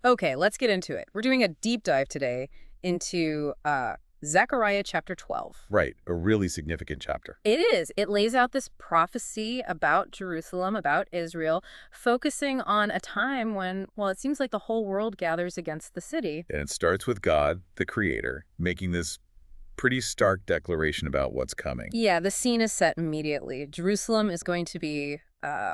Okay, let's get into it. We're doing a deep dive today into Zechariah chapter 12. Right, a really significant chapter. It is. It lays out this prophecy about Jerusalem, about Israel, focusing on a time when, well, it seems like the whole world gathers against the city. And it starts with God, the Creator, making this pretty stark declaration about what's coming. Yeah, the scene is set immediately. Jerusalem is going to be,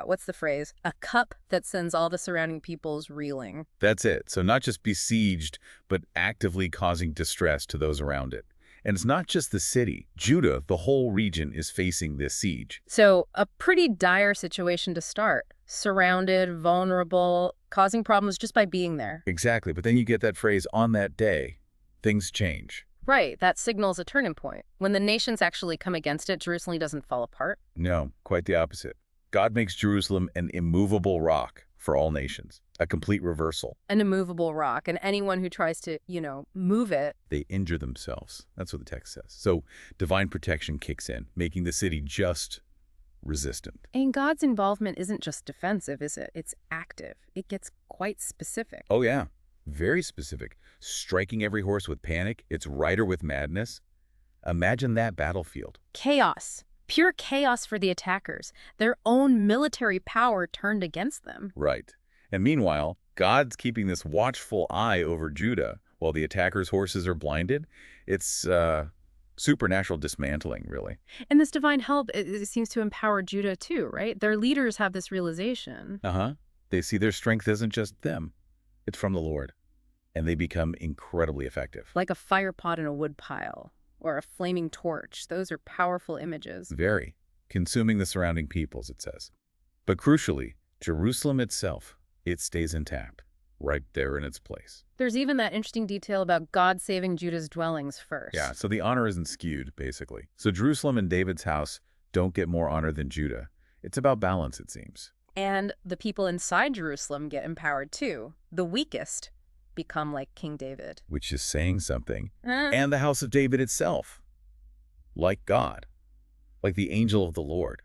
what's the phrase? A cup that sends all the surrounding peoples reeling. That's it. So not just besieged, but actively causing distress to those around it. And it's not just the city. Judah, the whole region, is facing this siege. So a pretty dire situation to start. Surrounded, vulnerable, causing problems just by being there. Exactly. But then you get that phrase, on that day, things change. Right, that signals a turning point. When the nations actually come against it, Jerusalem doesn't fall apart. No, quite the opposite. God makes Jerusalem an immovable rock for all nations, a complete reversal. An immovable rock, and anyone who tries to, move it. They injure themselves. That's what the text says. So divine protection kicks in, making the city just resistant. And God's involvement isn't just defensive, is it? It's active. It gets quite specific. Oh, yeah. Very specific. Striking every horse with panic, its rider with madness. Imagine that battlefield. Chaos. Pure chaos for the attackers. Their own military power turned against them. Right. And meanwhile, God's keeping this watchful eye over Judah while the attackers' horses are blinded. It's supernatural dismantling, really. And this divine help, it seems to empower Judah too, right? Their leaders have this realization. Uh-huh. They see their strength isn't just them. It's from the Lord. And they become incredibly effective. Like a fire pot in a wood pile, or a flaming torch. Those are powerful images. Very. Consuming the surrounding peoples, it says. But crucially, Jerusalem itself, it stays intact, right there in its place. There's even that interesting detail about God saving Judah's dwellings first. Yeah, so the honor isn't skewed, basically. So Jerusalem and David's house don't get more honor than Judah. It's about balance, it seems. And the people inside Jerusalem get empowered too. The weakest become like King David. Which is saying something. And the house of David itself, like God, like the angel of the Lord.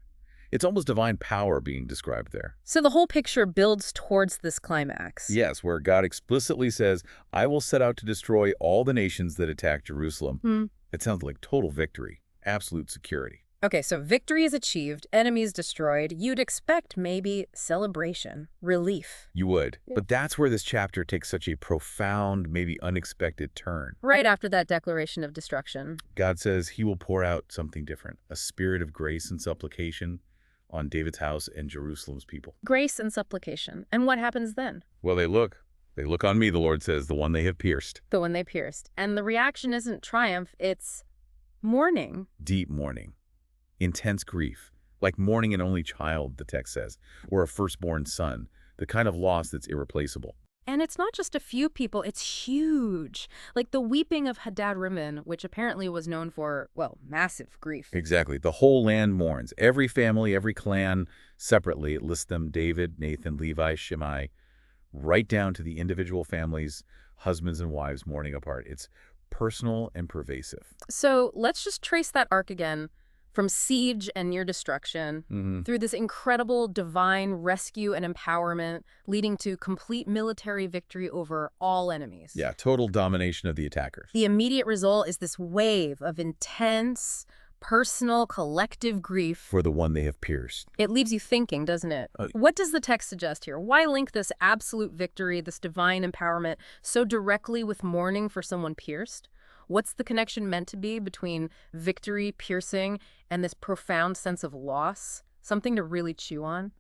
It's almost divine power being described there. So the whole picture builds towards this climax. Yes, where God explicitly says, I will set out to destroy all the nations that attack Jerusalem. It sounds like total victory, absolute security. Okay, so victory is achieved, enemies destroyed. You'd expect maybe celebration, relief. You would. But that's where this chapter takes such a profound, maybe unexpected turn. Right after that declaration of destruction. God says he will pour out something different, a spirit of grace and supplication on David's house and Jerusalem's people. Grace and supplication. And what happens then? Well, they look on me, the Lord says, the one they have pierced. The one they pierced. And the reaction isn't triumph, it's mourning. Deep mourning. Intense grief, like mourning an only child, the text says, or a firstborn son, the kind of loss that's irreplaceable. And it's not just a few people, it's huge. Like the weeping of Hadad Rimmon, which apparently was known for, well, massive grief. Exactly. The whole land mourns. Every family, every clan, separately, it lists them, David, Nathan, Levi, Shimei, right down to the individual families, husbands and wives mourning apart. It's personal and pervasive. So let's just trace that arc again. From siege and near destruction, through this incredible divine rescue and empowerment, leading to complete military victory over all enemies. Yeah, total domination of the attackers. The immediate result is this wave of intense, personal, collective grief. For the one they have pierced. It leaves you thinking, doesn't it? What does the text suggest here? Why link this absolute victory, this divine empowerment, so directly with mourning for someone pierced? What's the connection meant to be between victory, piercing, and this profound sense of loss? Something to really chew on?